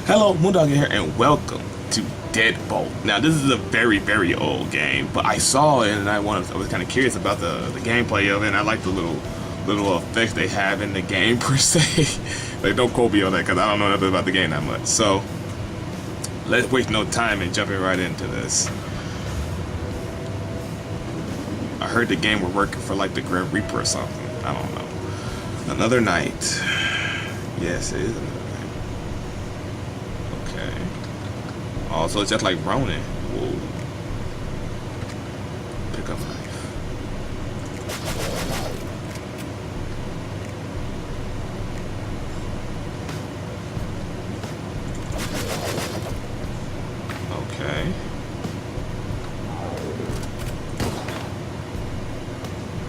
Hello, Moondog here, and welcome to Deadbolt. Now, this is a very, very old game, but I saw it and I was kind of curious about the gameplay of it, and I like the little effects they have in the game per se. Like, don't quote me on that because I don't know nothing about the game that much. So, let's waste no time and jumping right into this. I heard the game were working for like the Grim Reaper or something. I don't know. Another night. Yes, it is another night. Okay. Oh, so it's just like Ronin. Whoa. Pick up knife. Okay.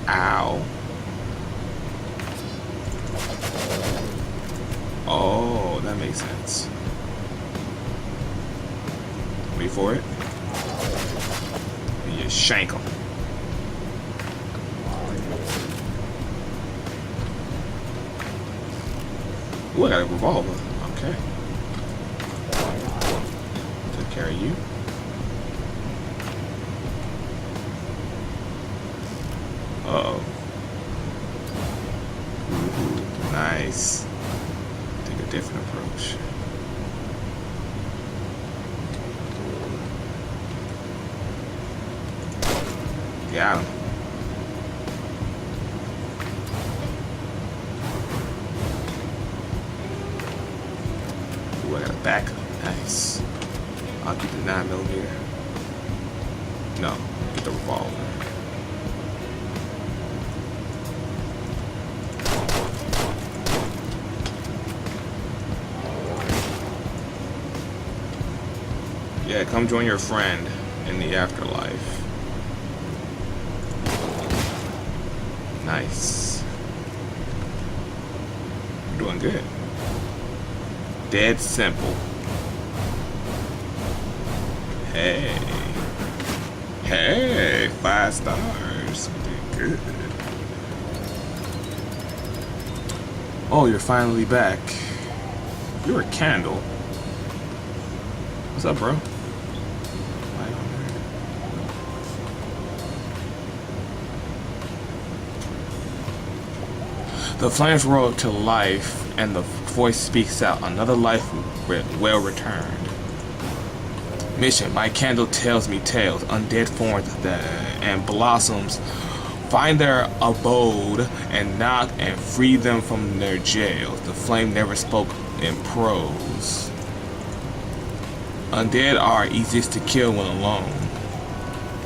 Ow. Oh, that makes sense. Wait for it. And you shank them. Ooh, I got a revolver. Okay. Take care of you. Uh-oh. Ooh, nice. Take a different approach. Got him. Ooh, I got a backup. Nice. I'll keep the 9mm. No, get the revolver. Yeah, come join your friend in the afterlife. Nice. You're doing good. Dead simple. Hey. Hey, 5 stars. You did good. Oh, you're finally back. You're a candle. What's up, bro? The flames roar to life, and the voice speaks out. Another life well returned. Mission: my candle tells me tales, undead forms and blossoms. Find their abode and knock and free them from their jails. The flame never spoke in prose. Undead are easiest to kill when alone.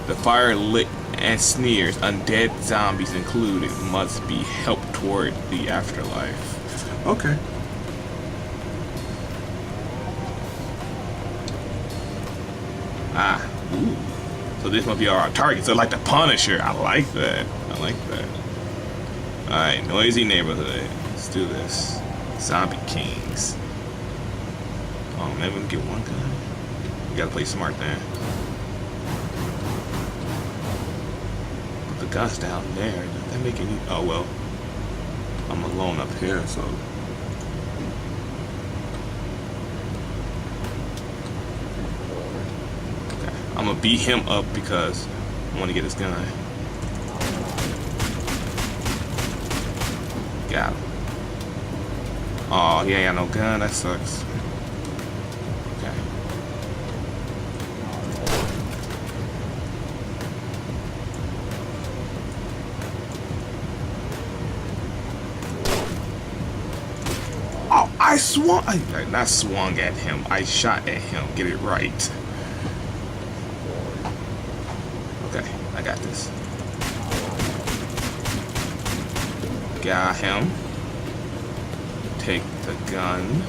The fire lit and sneers, undead zombies included, must be helped toward the afterlife. Okay. Ah, ooh. So this must be our target. So like the Punisher. I like that. I like that. Alright, noisy neighborhood. Let's do this. Zombie Kings. Oh man, we can get one gun. We gotta play smart then. Guns down there. Does that make any? Oh well. I'm alone up here, so. Okay. I'm gonna beat him up because I want to get his gun. Got him. Oh, he ain't got no gun. That sucks. Okay. I swung, not swung at him, I shot at him, get it right. Okay, I got this. Got him. Take the gun.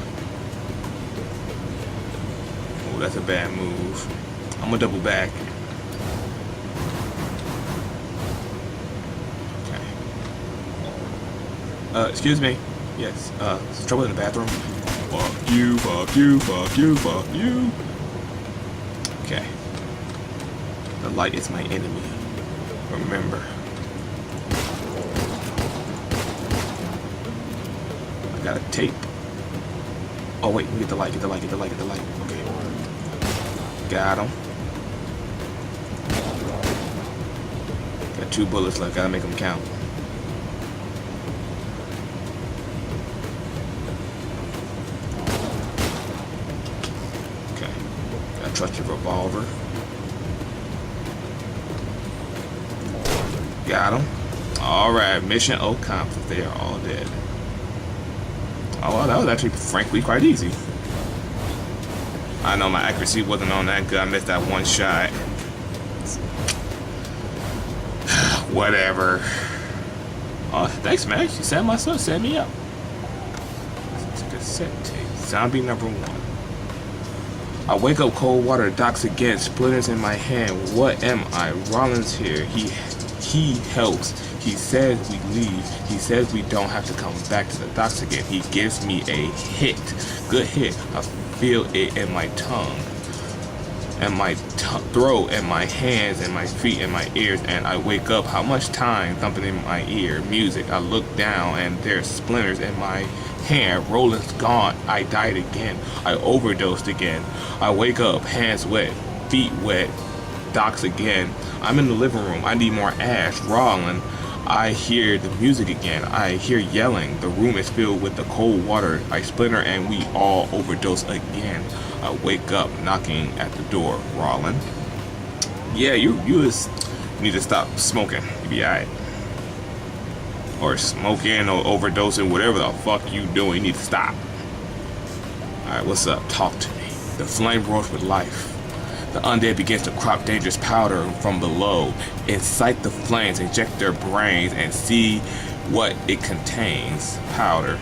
Oh, that's a bad move. I'm gonna double back. Okay. Excuse me. Yes, there's trouble in the bathroom. Fuck you, fuck you, fuck you, fuck you. Okay. The light is my enemy. Remember. I got a tape. Oh wait, get the light, get the light, get the light, get the light. Okay. Got him. Got 2 bullets left, gotta make them count. Okay. Gotta trust your revolver. Got him. Alright, mission accomplished. They are all dead. Oh, well, that was actually, frankly, quite easy. I know my accuracy wasn't on that good. I missed that one shot. Whatever. Oh, thanks, man. You set my son, set me up. It's a good set tape. Zombie number 1. I wake up, cold water, docks again, splinters in my hand. What am I? Rollins here. He helps. He says we leave. He says we don't have to come back to the docks again. He gives me a hit. Good hit. I feel it in my tongue, and my throat, and my hands, and my feet, and my ears, and I wake up. How much time? Thumping in my ear. Music. I look down, and there's splinters in my hand. Roland's gone. I died again. I overdosed again. I wake up, hands wet, feet wet, docks again. I'm in the living room. I need more ash. Roland. I hear the music again. I hear yelling. The room is filled with the cold water. I splinter and we all overdose again. I wake up knocking at the door. Roland. Yeah, you just need to stop smoking. You be alright. Or smoking or overdosing, whatever the fuck you doing, you need to stop. Alright, what's up? Talk to me. The flame roars with life. The undead begins to crop dangerous powder from below. Incite the flames, inject their brains, and see what it contains. Powder.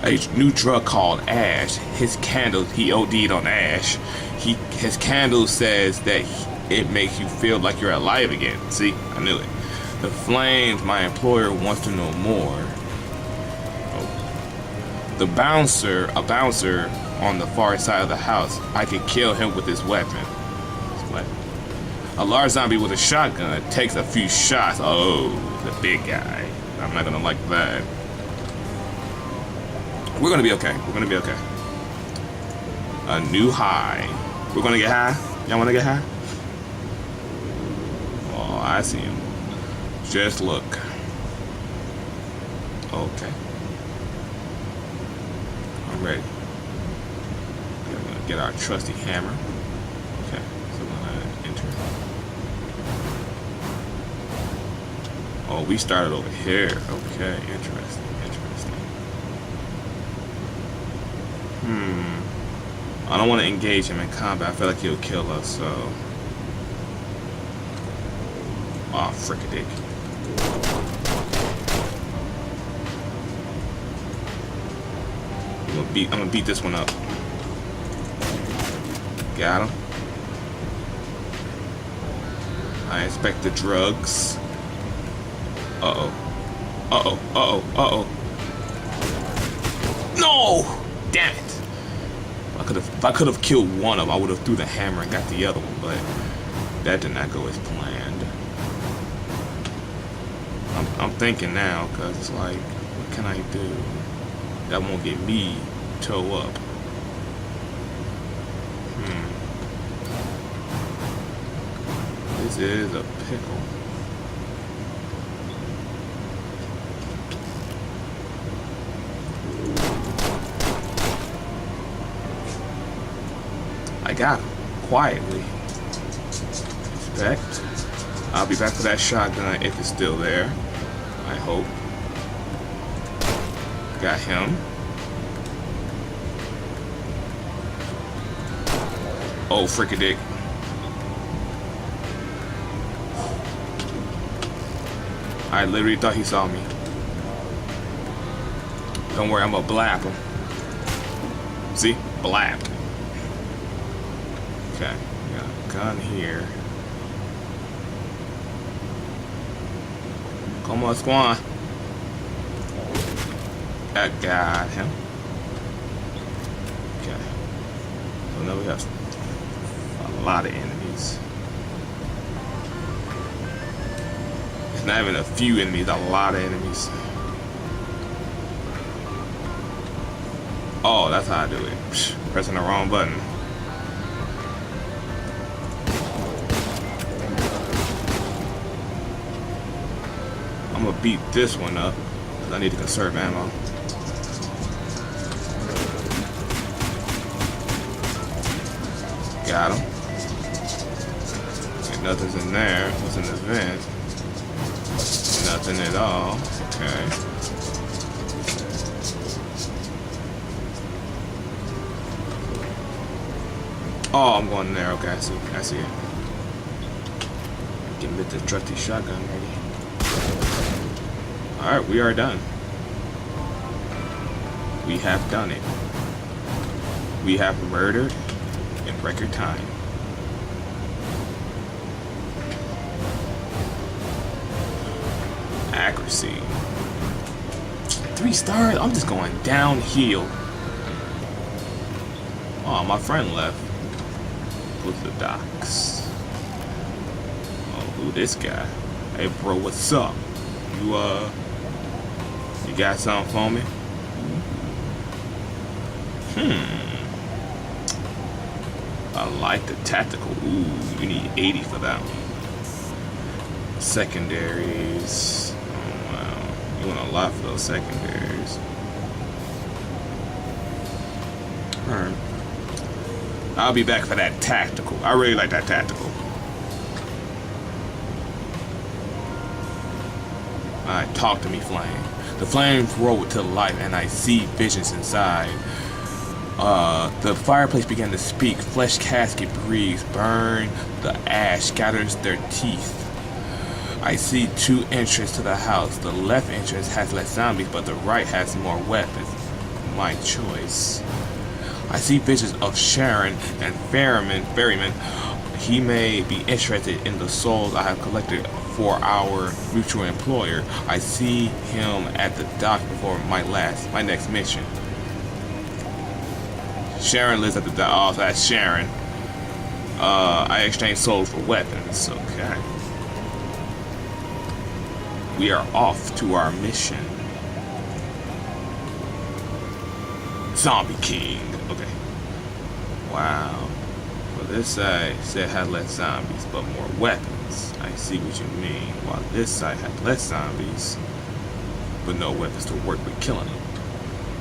A new drug called ash. His candle, he OD'd on ash. His candle says that it makes you feel like you're alive again. See, I knew it. The flames, my employer wants to know more. Oh. A bouncer on the far side of the house. I can kill him with his weapon. A large zombie with a shotgun takes a few shots. Oh, the big guy. I'm not gonna like that. We're gonna be okay. We're gonna be okay. A new high. We're gonna get high? Y'all wanna get high? Oh, I see him. Just look. Okay. I'm ready. We're gonna get our trusty hammer. Okay, so we're gonna enter. Oh, we started over here. Okay, interesting. I don't want to engage him in combat. I feel like he'll kill us, so. Oh, frick-a-dick. I'm gonna beat this one up. Got him. I inspect the drugs. Uh-oh. Uh-oh. Uh-oh. Uh-oh. No! Damn it. If I could have killed one of them, I would have threw the hammer and got the other one, but that did not go as planned. I'm thinking now, because it's like, what can I do that won't get me toe up? This is a pickle. I got him quietly. Respect. I'll be back for that shotgun if it's still there. I hope. Got him. Oh, frick-a-dick. I literally thought he saw me. Don't worry, I'm gonna blab him. See? Blabbed. Okay, we got a gun here. Come on, squad. That got him. Okay. So now we have a lot of enemies. It's not even a few enemies, a lot of enemies. Oh, that's how I do it. Psh, pressing the wrong button. I'm gonna beat this one up because I need to conserve ammo. Got him. Okay, nothing's in there. What's in the vent? Nothing at all. Okay. Oh, I'm going there. Okay, I see. I see it. Get the trusty shotgun ready. Alright, we are done. We have done it. We have murdered in record time. Accuracy. 3 stars? I'm just going downhill. Oh, my friend left. Go to the docks. Oh, who this guy? Hey bro, what's up? You got something for me? I like the tactical. Ooh, you need 80 for that one. Secondaries. Oh wow. You want a lot for those secondaries. Alright. I'll be back for that tactical. I really like that tactical. Alright, talk to me, Flame. The flames roll to life and I see visions inside. The fireplace began to speak. Flesh casket breathes. Burn. The ash scatters their teeth. I see 2 entrances to the house. The left entrance has less zombies, but the right has more weapons. My choice. I see visions of Sharon and Ferryman. He may be interested in the souls I have collected for our mutual employer. I see him at the dock before my next mission. Sharon lives at the dock. Oh, so that's Sharon. I exchange souls for weapons. Okay. We are off to our mission. Zombie King. Okay. Wow. Well, this side said had less zombies, but more weapons. I see what you mean. While this side had less zombies, but no weapons to work with killing them.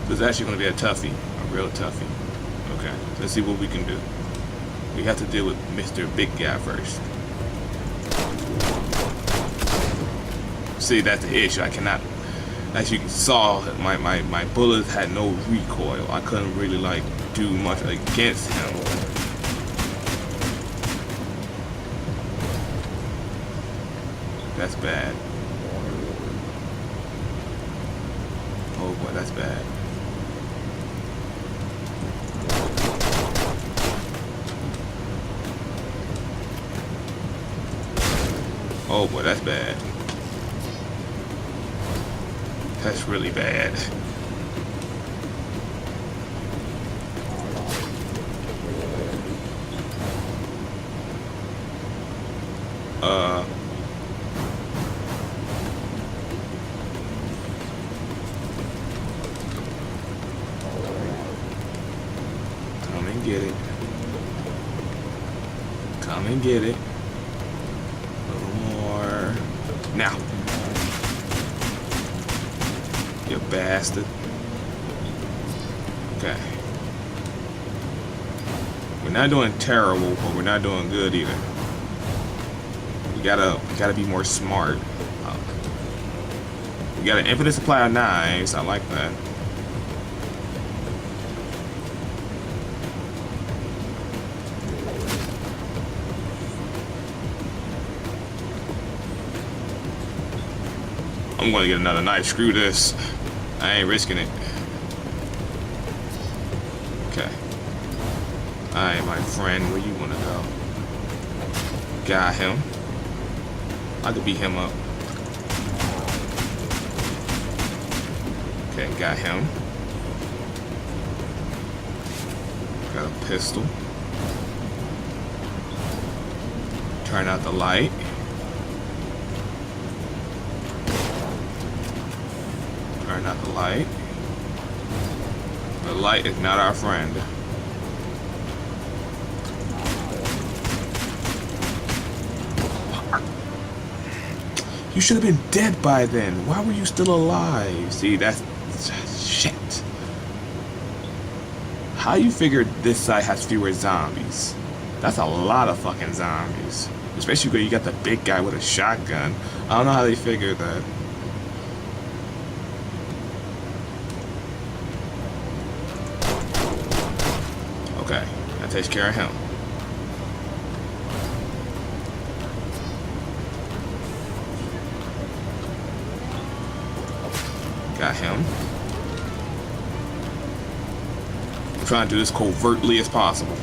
This is actually going to be a toughie. A real toughie. Okay. Let's see what we can do. We have to deal with Mr. Big Guy first. See, that's the issue. I cannot... As you saw, my bullets had no recoil. I couldn't really like do much against him. That's bad. Oh boy, that's bad. Oh boy, that's bad. That's really bad. Come and get it. Come and get it. A little more. Now. You bastard. Okay. We're not doing terrible, but we're not doing good either. We gotta be more smart. We got an infinite supply of knives. I like that. I'm gonna get another knife. Screw this. I ain't risking it. Okay. Alright, my friend, where you wanna go? Got him. I could beat him up. Okay, got him. Got a pistol. Turn out the light. Turn out the light. A light is not our friend. You should have been dead by then. Why were you still alive? See, that's shit. How you figured this side has fewer zombies? That's a lot of fucking zombies. Especially when you got the big guy with a shotgun. I don't know how they figured that. Okay, that takes care of him. Got him. I'm trying to do this covertly as possible.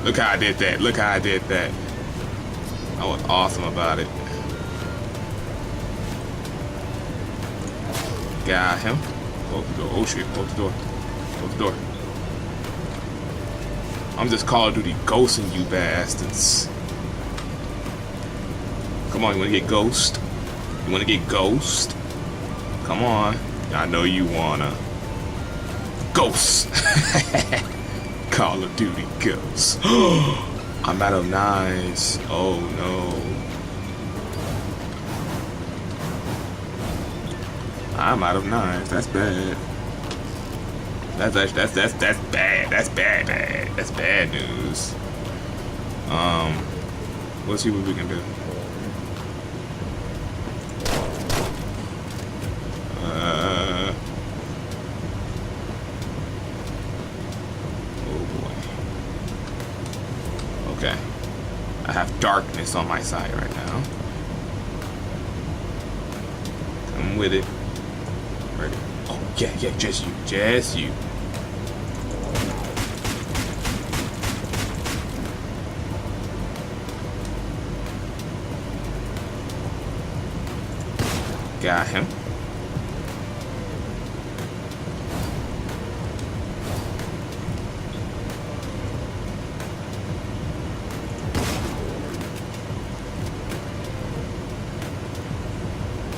Look how I did that. Look how I did that. I was awesome about it. Got him. Close the door. Oh shit. Close the door. Close the door. I'm just Call of Duty ghosting you bastards. Come on, you wanna get ghost? You wanna get ghost? Come on. I know you wanna. Ghost! Call of Duty Ghost. I'm out of knives. Oh no. I'm out of knives. That's bad. That's bad. That's bad. That's bad news. Let's see what we can do. Okay. I have darkness on my side right now. Come with it. Ready? Oh, yeah, just you. Just you. Got him.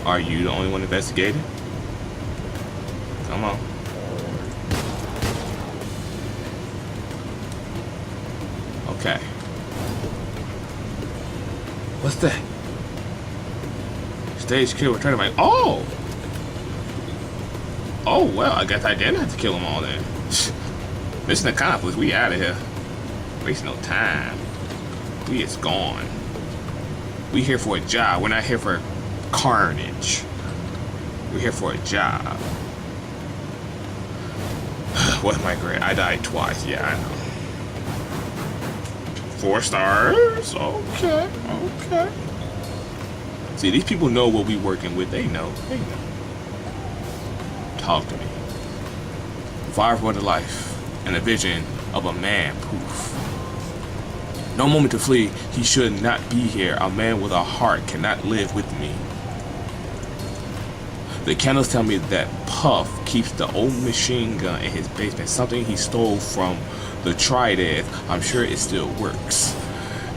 Are you the only one investigating? Come on. Okay. What's that? Stage kill. We're trying to make. Oh! Oh, well, I guess I didn't have to kill them all then. Mission accomplished. We out of here. Waste no time. We is gone. We here for a job. We're not here for carnage. We're here for a job. What's my grade? I died twice. Yeah, I know. 4 stars. Okay. Okay. See, these people know what we working with. They know. They know. Talk to me. Fire for the life and a vision of a man. Poof. No moment to flee. He should not be here. A man with a heart cannot live with me. The candles tell me that Puff keeps the old machine gun in his basement, something he stole from the Trident. I'm sure it still works.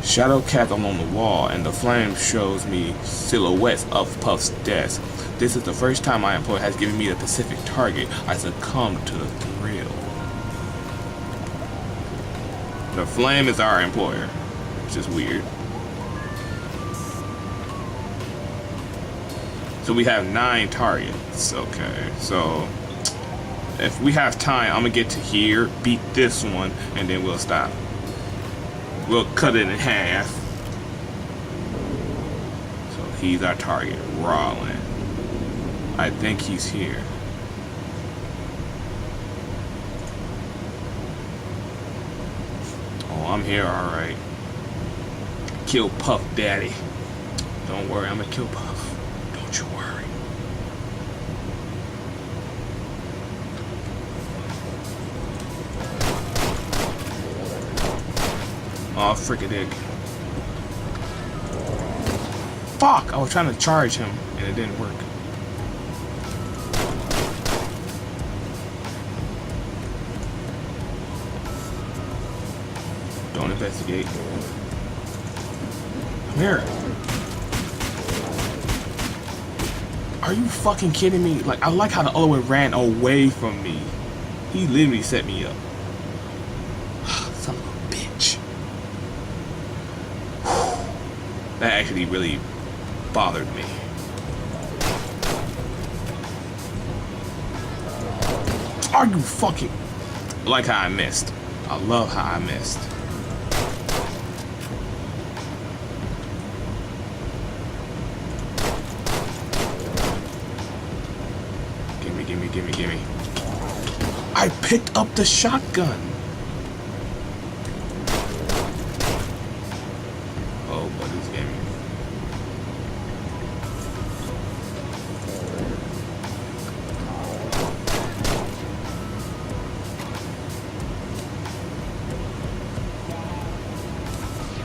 Shadow cast along the wall, and the flame shows me silhouettes of Puff's desk. This is the first time my employer has given me a specific target. I succumb to the thrill. The flame is our employer, which is weird. So we have 9 targets. Okay, so if we have time, I'm gonna get to here, beat this one, and then we'll stop. We'll cut it in half. So he's our target, Rollin. I think he's here. Oh, I'm here, alright. Kill Puff Daddy. Don't worry, I'm gonna kill Puff. Don't you worry. Oh, frickadig. Fuck! I was trying to charge him and it didn't work. Don't investigate. Come here. Are you fucking kidding me? Like, I like how the other one ran away from me. He literally set me up. Son of a bitch. That actually really bothered me. Are you fucking... I like how I missed. I love how I missed. Gimme. I picked up the shotgun. Oh, but he's gaming.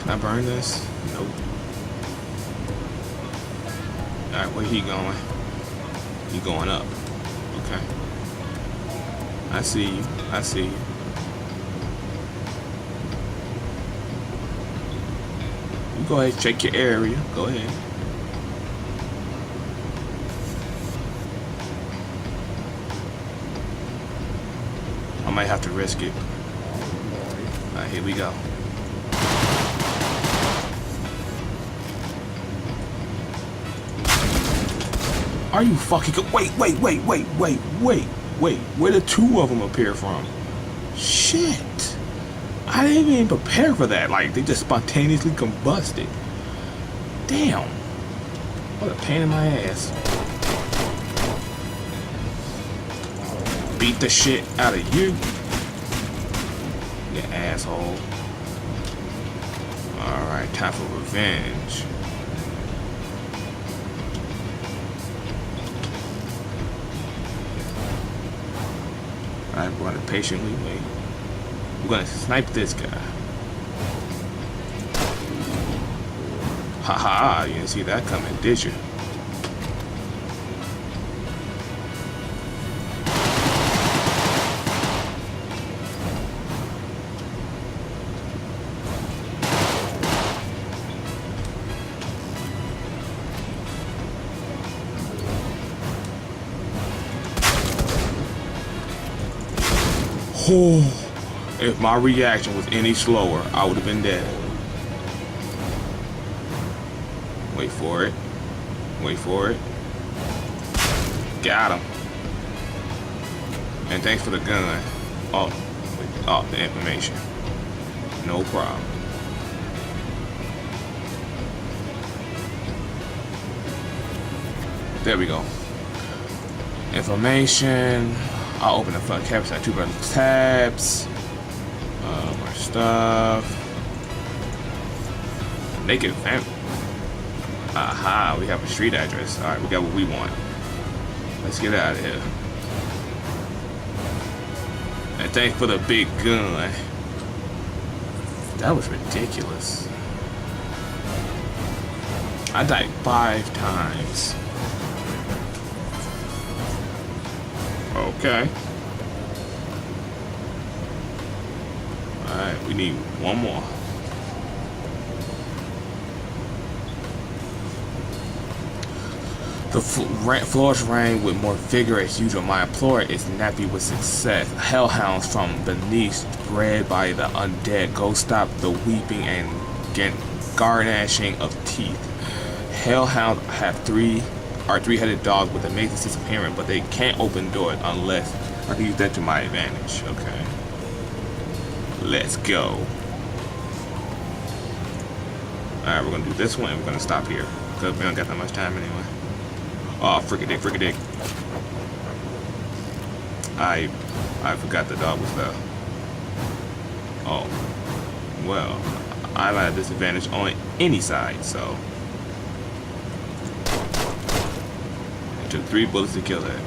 Can I burn this? Nope. Alright, where he going? He going up. Okay. I see you. I see you. You go ahead, check your area. Go ahead. I might have to risk it. Alright, here we go. Are you fucking wait, where the two of them appear from? Shit. I didn't even prepare for that. Like, they just spontaneously combusted. Damn. What a pain in my ass. Beat the shit out of you. You asshole. Alright, time for revenge. Alright, we're gonna patiently wait. We're gonna snipe this guy. Haha, you didn't see that coming, did you? Oh, if my reaction was any slower, I would have been dead. Wait for it. Wait for it. Got him. And thanks for the gun. Oh, the information. No problem. There we go. Information. I'll open the front caps at 2 button tabs. More stuff. Naked family. Aha, we have a street address. Alright, we got what we want. Let's get out of here. And thanks for the big gun. That was ridiculous. I died 5 times. Okay. Alright, we need one more. The floors rang with more vigor as usual. My employer is nappy with success. Hellhounds from beneath, bred by the undead, go stop the weeping and garnishing of teeth. Hellhounds have three-headed dogs with amazing sense of hearing, but they can't open doors unless I can use that to my advantage. Okay. Let's go. Alright, we're gonna do this one and we're gonna stop here. Because we don't got that much time anyway. Oh, fricka-dick. I forgot the dog was there. Oh. Well, I'm at a disadvantage on any side, so. It took 3 bullets to kill that.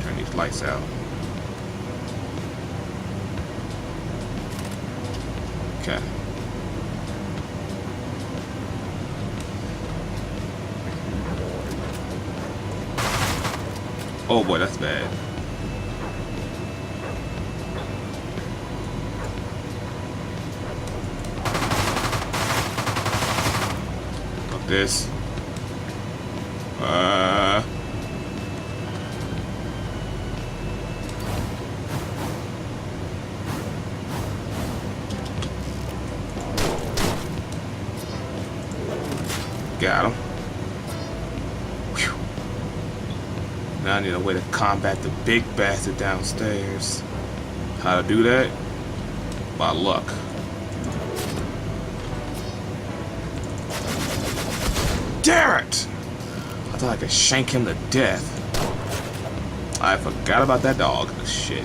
Turn these lights out. Okay. Oh boy, that's bad. this. Got him. Whew. Now I need a way to combat the big bastard downstairs. How to do that? By luck. Damn it! I thought I could shank him to death. I forgot about that dog. Shit.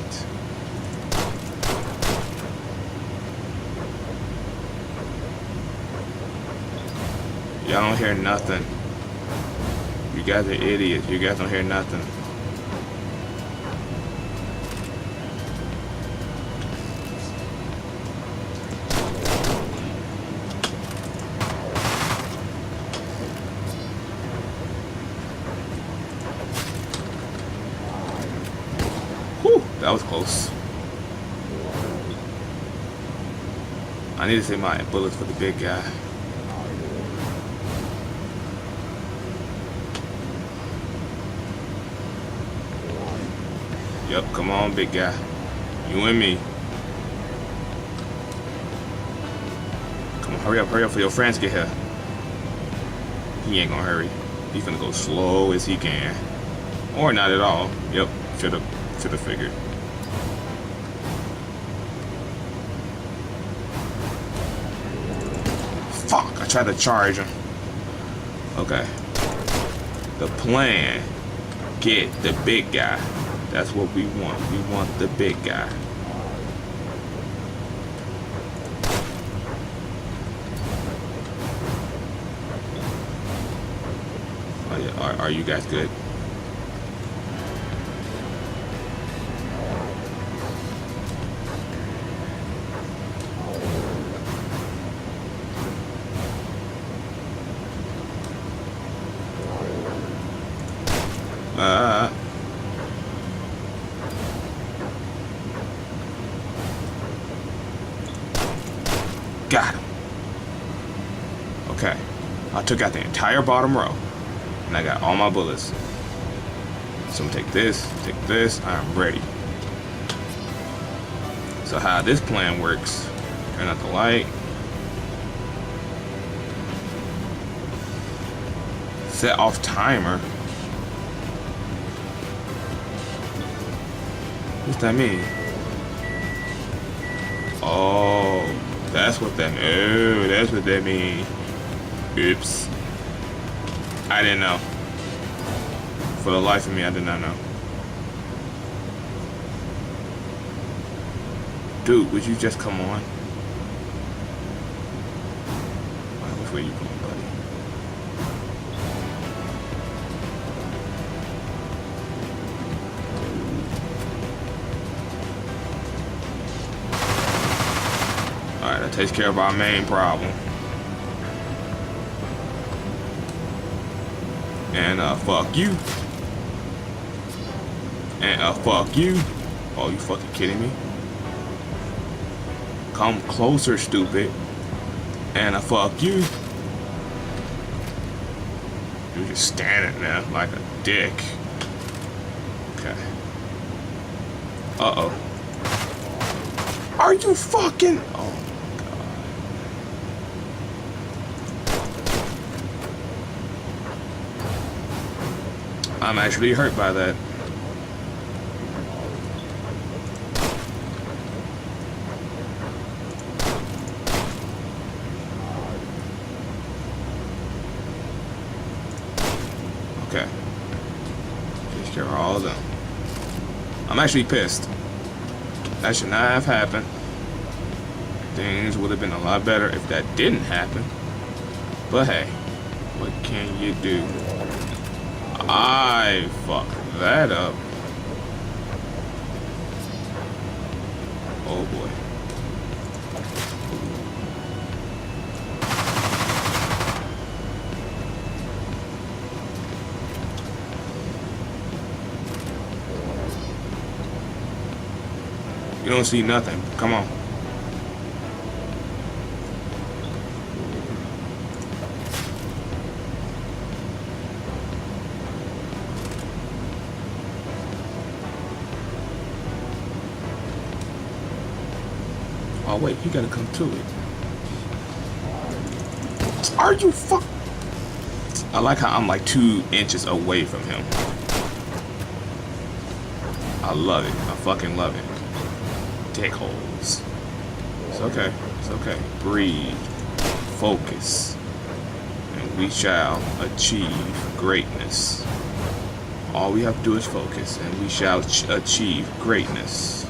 Y'all don't hear nothing. You guys are idiots. You guys don't hear nothing. Whew, that was close. I need to save my bullets for the big guy. Yep, come on, big guy. You and me. Come on, hurry up for your friends get here. He ain't gonna hurry. He's gonna go slow as he can. Or not at all. Yep, should've figured. Fuck, I tried to charge him. Okay. The plan. Get the big guy. That's what we want. We want the big guy. Oh yeah, are you guys good? Got him. Okay. I took out the entire bottom row. And I got all my bullets. So I'm gonna take this, I'm ready. So how this plan works, turn out the light. Set off timer. What's that mean? Oh, that's what that means. Oh, that's what that means. Oops. I didn't know. For the life of me, I did not know. Dude, would you just come on? Which way you going, buddy? Alright, that takes care of our main problem. And fuck you. And fuck you. Oh, you fucking kidding me? Come closer, stupid. And fuck you. You're just standing there like a dick. Okay. Uh-oh. Are you fucking... Oh. I'm actually hurt by that. Okay. Take care of all of them. I'm actually pissed. That should not have happened. Things would have been a lot better if that didn't happen. But hey, what can you do? I fucked that up. Oh boy. You don't see nothing. Come on. Oh wait, he gotta come to it. Are you fuck? I like how I'm like 2 inches away from him. I love it. I fucking love it. Dick holes. It's okay. It's okay. Breathe. Focus. And we shall achieve greatness. All we have to do is focus, and we shall achieve greatness.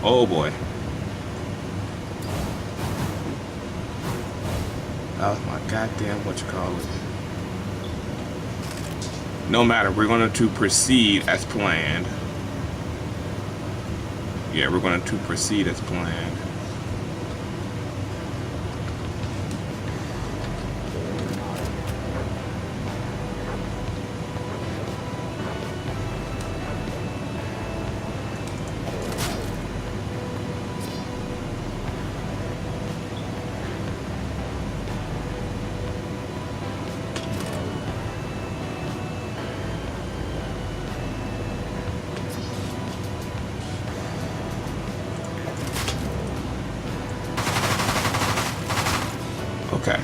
Oh boy. That was my goddamn whatchamacallit. No matter, we're going to proceed as planned. Yeah, we're going to proceed as planned. Okay.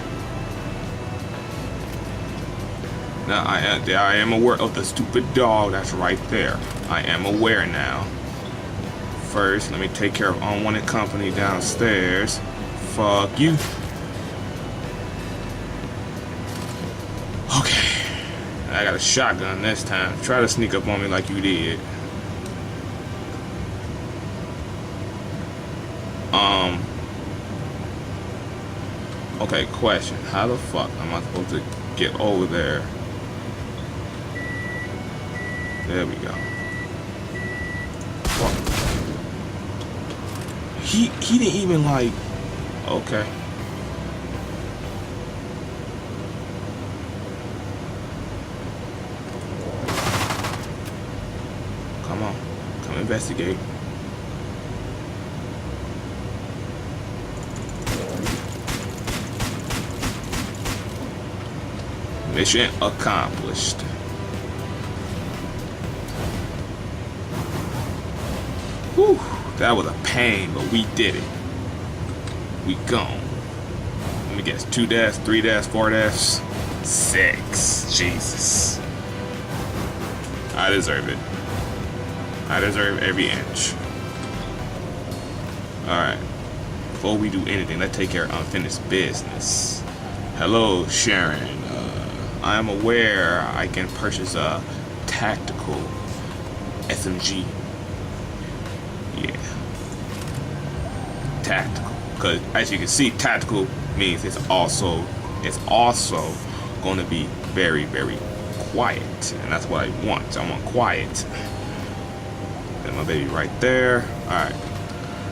Now I am aware of the stupid dog that's right there. I am aware now. First, let me take care of unwanted company downstairs. Fuck you. Okay. I got a shotgun this time. Try to sneak up on me like you did. Okay, question. How the fuck am I supposed to get over there? There we go. He didn't even like... Okay. Come on. Come investigate. Mission accomplished. Whew, that was a pain, but we did it. We gone. Let me guess, 2 deaths, 3 deaths, 4 deaths, 6. Jesus. I deserve it. I deserve every inch. Alright. Before we do anything, let's take care of unfinished business. Hello, Sharon. I am aware I can purchase a tactical SMG. Yeah. Tactical. Because as you can see, tactical means it's also going to be very, very quiet. And that's what I want. I want quiet. Got my baby right there. Alright.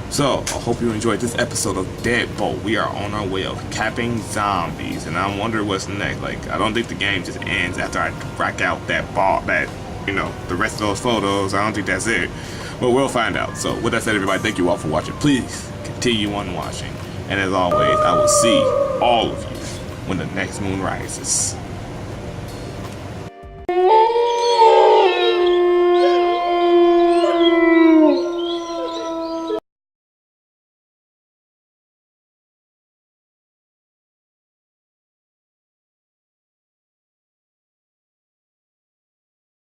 So, I hope you enjoyed this episode of Deadbolt. We are on our way of capping zombies, and I'm wondering what's next. Like, I don't think the game just ends after I rack out that ball, the rest of those photos. I don't think that's it. But we'll find out. So, with that said, everybody, thank you all for watching. Please continue on watching. And as always, I will see all of you when the next moon rises.